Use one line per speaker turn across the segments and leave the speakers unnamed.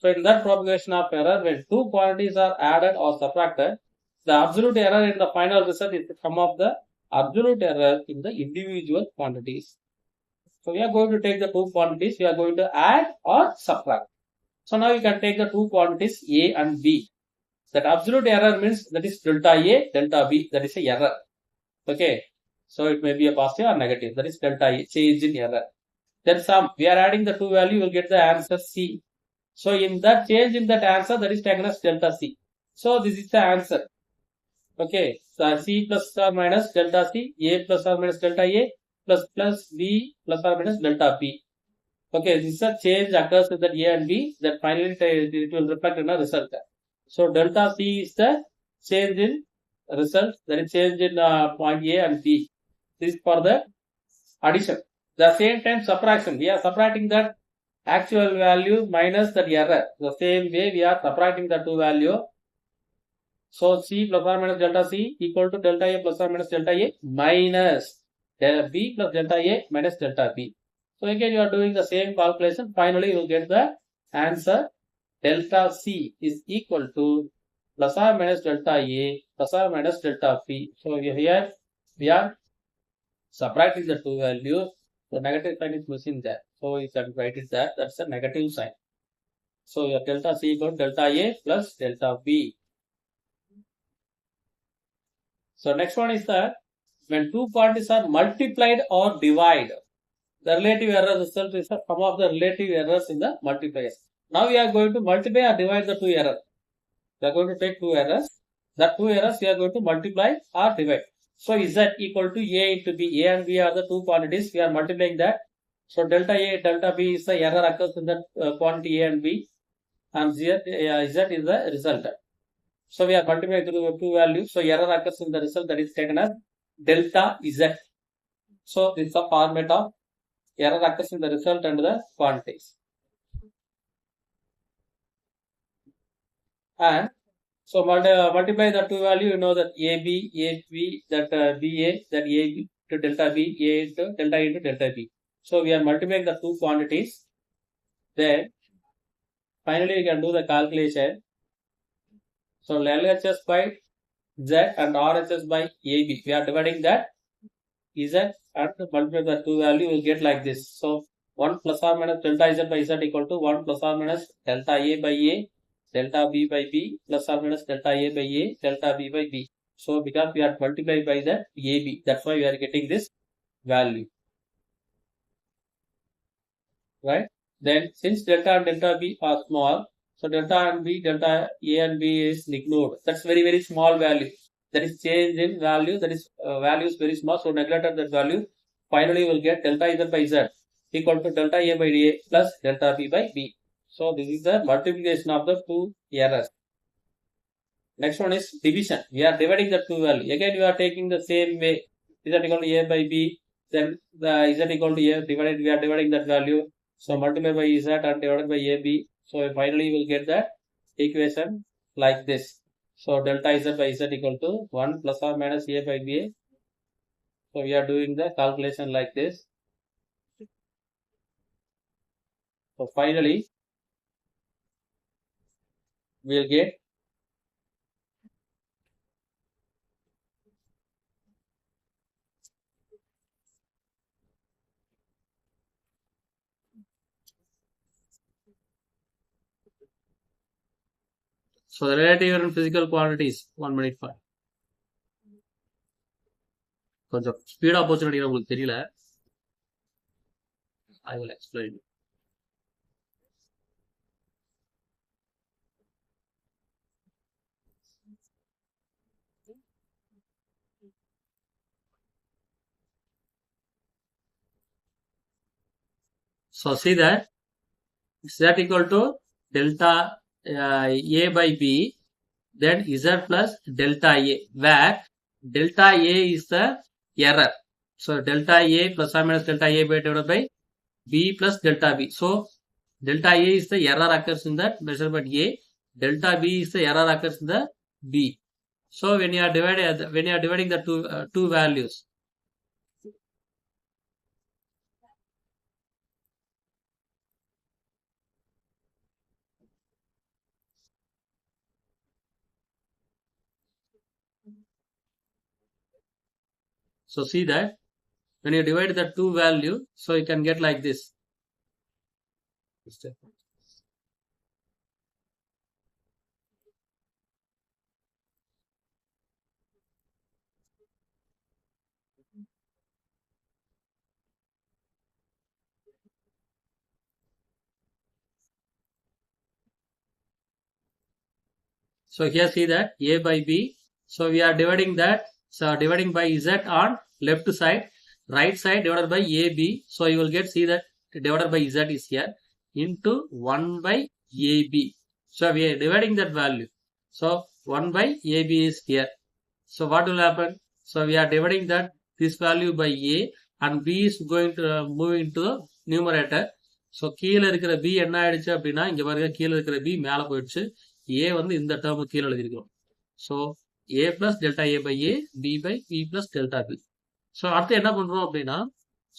So in that propagation of error, when two quantities are added or subtracted, the absolute error in the final result is the sum of the absolute error in the individual quantities. So we are going to take the two quantities, we are going to add or subtract. So now you can take the two quantities A and B. That absolute error means that is delta A, delta B, that is a error. Okay. So it may be a positive or negative, that is delta A, change in error. Then sum, we are adding the two value, you will get the answer C. So in that change in that answer, that is taken as delta C. So this is the answer. Okay. So C plus or minus delta C, A plus or minus delta A, plus B plus or minus delta B. Okay, this is a change occurs with that A and B, that finally it will reflect in a result. So delta C is the change in result, that is change in point A and B. This is for the addition. The same time subtraction, we are subtracting that actual value minus that error. The same way we are subtracting the two value. So C plus or minus delta C equal to delta A plus or minus delta A minus B plus delta A minus delta B. So again you are doing the same calculation. Finally you will get the answer. Delta C is equal to plus or minus delta A plus or minus delta B. So here we are subtracting the two values. The negative sign is missing there. So you can write it there. That's a negative sign. So your delta C equal to delta A plus delta B. So next one is that when two quantities are multiplied or divided, the relative error result is the sum of the relative errors in the multipliers. Now we are going to multiply or divide the two errors. We are going to take two errors. That two errors we are going to multiply or divide. So Z equal to A into B. A and B are the two quantities. We are multiplying that. So delta A, delta B is the error occurs in the quantity A and B. And Z is the result. So we are multiplying the two values. So error occurs in the result, that is taken as delta Z. So this is the format of error occurs in the result and the quantities. And so multiply the two value, you know that AB, that BA, that AB to delta B, A into delta A into delta B. So we are multiplying the two quantities. Then finally you can do the calculation. So LHS by Z and RHS by AB. We are dividing that Z and multiply the two value, will get like this. So 1 plus or minus delta Z by Z equal to 1 plus or minus delta A by A, delta B by B, plus or minus delta A by A, delta B by B. So because we are multiplied by the AB, that's why we are getting this value. Right? Then since delta and delta B are small, so delta and B, delta A and B is ignored. That's very, very small value. That is change in value, that is value is very small, so neglected that value. Finally, we will get delta Z by Z equal to delta A by A plus delta B by B. So this is the multiplication of the two errors. Next one is division. We are dividing the two value. Again, we are taking the same way. Z equal to A by B. Then the Z equal to A divided. We are dividing that value. So multiply by Z and divided by AB. So finally, we will get that equation like this. So delta Z by Z equal to 1 plus or minus A by B. So we are doing the calculation like this. So finally, we will get so the relative error in physical quantities 1 minute 5. கொஞ்சம் speedo போச்சுன்னு நினைக்கிறேன், உங்களுக்கு தெரியல. I will explain. So see that Z equal to delta A by B, then Z plus delta A, where delta A is the error. So delta A plus or minus delta A by divided by B plus delta B. So delta A is the error occurs in that measurement A. Delta B is the error occurs in the B. So when you are dividing the two values, So see that when you divide the two value, so you can get like this. So here see that A by B. So we are dividing that. So dividing by Z on left side, right side divided by AB. So you will get, see that divided by Z is here into 1 by AB. So we are dividing that value. So 1 by AB is here. So what will happen? So we are dividing that this value by A and B is going to move into the numerator. So கீழ இருக்கிற B என்ன ஆயிடுச்சு அப்படின்னா, இங்க பாருங்க கீழ இருக்கிற B மேல போயிடுச்சு. A வந்து இந்த டேர்ம் கீழ எழுதிருக்கோம். So A plus delta A by A, B by B plus delta B. So அடுத்து என்ன பண்றோம் அப்படின்னா,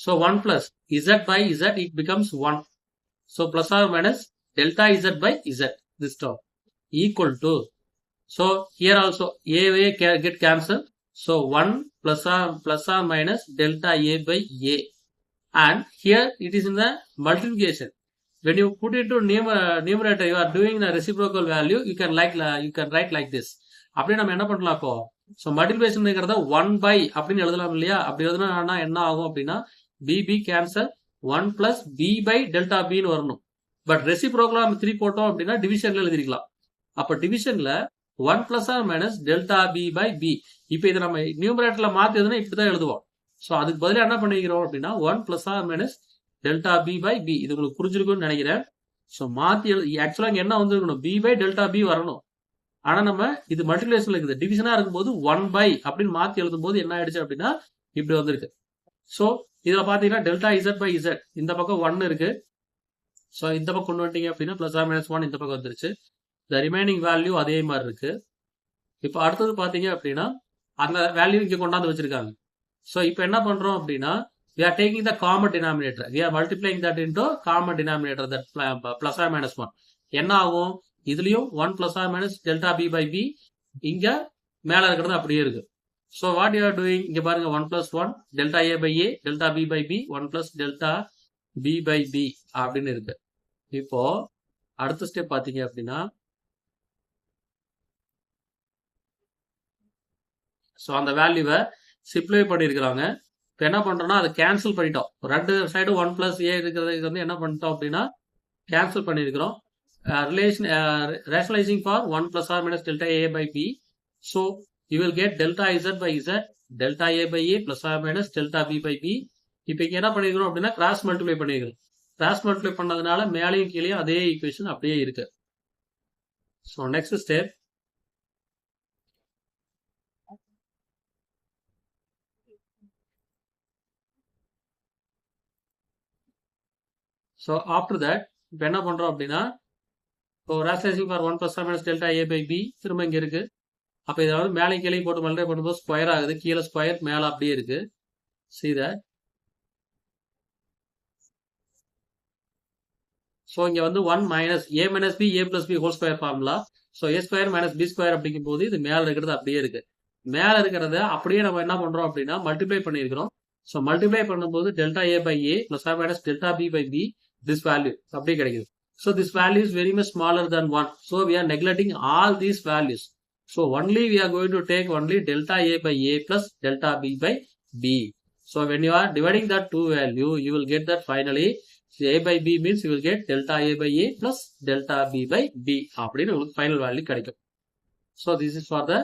so 1 plus Z by Z, it becomes 1. So plus or minus delta Z by Z, this term equal to, so here also A get cancelled. So 1 plus or minus delta A by A. And here it is in the multiplication. When you put it to numerator, you are doing the reciprocal value. You can write like this. அப்படி நம்ம என்ன பண்ணலாம் இப்போ? So multiplication இருக்கிறத 1 by அப்படின்னு எழுதலாம் இல்லையா? அப்படி எழுதுனா என்ன ஆகும் அப்படின்னா, B cancel 1 plus B by delta B ன்னு வரணும். பட் ரெசிப்ரோக்கலா நம்ம 3 போட்டோம் அப்படின்னா டிவிஷன்ல எழுதிருக்கலாம். அப்ப டிவிஷன்ல 1 plus or minus delta B by B. இப்போ இதை நம்ம நியூமரேட்டர்ல மாத்தி எழுதுனா இப்படிதான் எழுதுவோம். ஸோ அதுக்கு பதிலாக என்ன பண்ணிக்கிறோம் அப்படின்னா 1 plus or minus delta B by B. இது உங்களுக்கு புரிஞ்சிருக்கும்னு நினைக்கிறேன். ஸோ மாத்தி ஆக்சுவலா இங்க என்ன வந்துருக்கணும், B by delta B வரணும். ஆனா நம்ம இது மல்டிபிளிகேஷன்ல இருக்குது, டிவிஷனா இருக்கும்போது 1 by அப்படின்னு மாத்தி எழுதும் போது என்ன ஆயிடுச்சு அப்படின்னா இப்படி வந்திருக்கு. ஸோ இதுல பாத்தீங்கன்னா டெல்டா Z by Z இந்த பக்கம் 1 இருக்கு. ஸோ இந்த பக்கம் கொண்டு வந்துட்டீங்க அப்படின்னா பிளஸ் ஆர் மைனஸ் 1 இந்த பக்கம் வந்துருச்சு. இந்த ரிமைனிங் வேல்யூ அதே மாதிரி இருக்கு. இப்போ அடுத்தது பாத்தீங்க அப்படின்னா அந்த வேல்யூ இங்க கொண்டாந்து வச்சிருக்காங்க. So இப்போ என்ன பண்றோம் அப்படின்னா, we are taking the common denominator, we are multiplying that into common denominator, that plus or minus 1. என்ன ஆகும், இதுலயும் 1 plus or minus delta B by B, இங்க மேல இருக்கிறது அப்படியே இருக்கு. So what you are doing, இங்க பாருங்க 1 plus 1 delta A by A, delta B by B, 1 plus delta B by B அப்படின்னு இருக்கு. இப்போ அடுத்த ஸ்டெப் பாத்தீங்க அப்படின்னா, so அந்த வேல்யூவை சிம்ப்ளை பண்ணிருக்கிறாங்க. இப்போ என்ன பண்றோம்னா அதை கேன்சல் பண்ணிட்டோம். ரெண்டு சைடு 1 plus A இருக்கிறது வந்து என்ன பண்ணிட்டோம் அப்படின்னா கேன்சல் பண்ணிருக்கிறோம். Relation rationalising for 1 plus or minus delta A by B. So you will get delta Z by Z, delta A by A plus or minus delta B by B. இப்போ இங்க என்ன பண்ணிருக்கிறோம் அப்படின்னா கிராஸ் மல்டிப்ளை பண்ணிருக்கிறோம். Cross multiply பண்ணதுனால மேலையும் கீழே அதே ஈக்குவேஷன் அப்படியே இருக்கு. So next step, so after that இப்போ என்ன பண்றோம் அப்படின்னா, இப்போ rationalising for 1 plus or minus delta A by B திரும்ப இங்க இருக்கு. அப்ப இதை வந்து மேலே கீழே போட்டு மல்டிப்ளை பண்ணும்போது ஸ்கொயர் ஆகுது, கீழே ஸ்கொயர் மேல அப்படியே இருக்கு. see that. ஸோ இங்க வந்து 1 minus A minus B A plus B whole square formula. So A square minus B square அப்படிங்கும் போது இது மேல இருக்கிறது அப்படியே இருக்கு. மேல இருக்கிறத அப்படியே நம்ம என்ன பண்றோம் அப்படின்னா மல்டிப்ளை பண்ணிருக்கிறோம். ஸோ மல்டிப்ளை பண்ணும்போது delta A by A plus or minus delta B by B, this value அப்படியே கிடைக்குது. So this value is very much smaller than 1. So we are neglecting all these values. So only we are going to take only delta A by A plus delta B by B. So when you are dividing that two value, you will get that finally A by B means you will get delta A by A plus delta B by B. அப்படின்னு உங்களுக்கு final value கிடைக்கும். So this is for the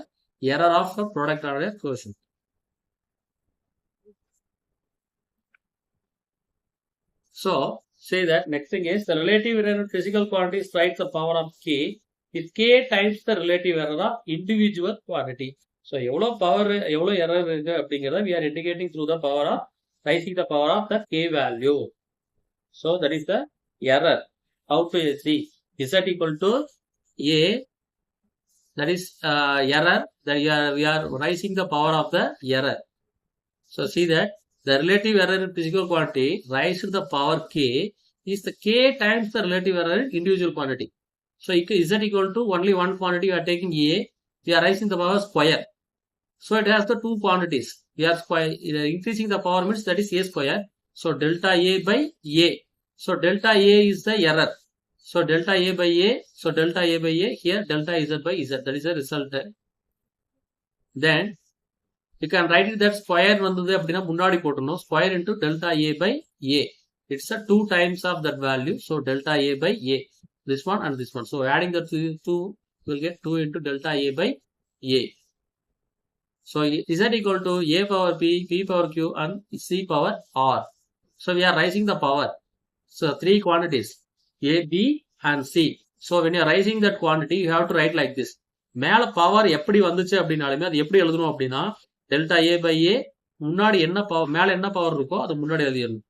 error of the product order quotient. So say that next thing is the relative error in physical quantity strikes the power of K with K times the relative error of individual quantity. So எவ்வளவு power எவ்வளவு error இருக்கு அப்படிங்கறத we are indicating through the power of rising the power of the K value. So that is the error. How to see? Z equal to A, that is error, that we are rising the power of the error. So see that the relative error in physical quantity raised to the power K is the K times the relative error in individual quantity. So Z equal to only one quantity, we are taking A, we are raising the power square. So it has the two quantities. we are increasing the power means that is a square. So delta A by A. So delta A is the error. So delta A by A. So delta A by A here delta Z by Z. That is the result. Then you can write it that square vandhudu appadina munnadi pottano square into delta A by A. It's a 2 times of that value. So delta A by A. This one and this one. So adding the two will get 2 into delta A by A. So Z equal to A power P, P power Q and C power R. So we are raising the power. So 3 quantities A, B and C. So when you are raising that quantity, you have to write like this. மேல power எப்படி வந்துச்சு அப்படின்னாலுமே அது எப்படி எழுதணும் அப்படின்னா delta A by ஏ முன்னாடி என்ன பவர் மேல என்ன பவர் இருக்கோ அது முன்னாடி எழுதிடணும்.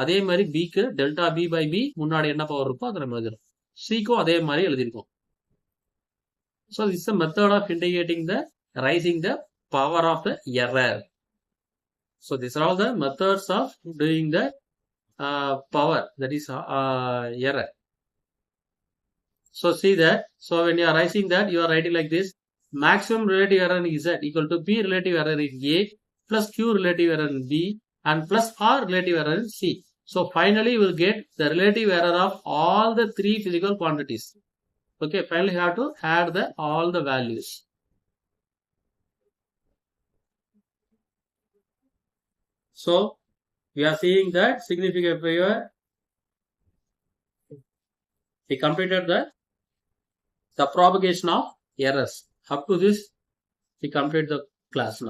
அதே மாதிரி பிக்கு டெல்டா பி பை பி முன்னாடி என்ன பவர் இருக்கோ அதை நம்ம எழுதிடும். சிக்கும் அதே மாதிரி எழுதியிருக்கோம். So this is the method of indicating the raising the power of the error. So these are all the methods of doing the power, that is error. So see that. So when you are raising that, you are writing like this. Maximum relative error in Z equal to P relative error in A plus Q relative error in B and plus R relative error in C. So finally you will get the relative error of all the 3 physical quantities. Okay, finally you have to add all the values. So we are seeing that significant figure. We completed the propagation of errors. Up to this, we complete the class now.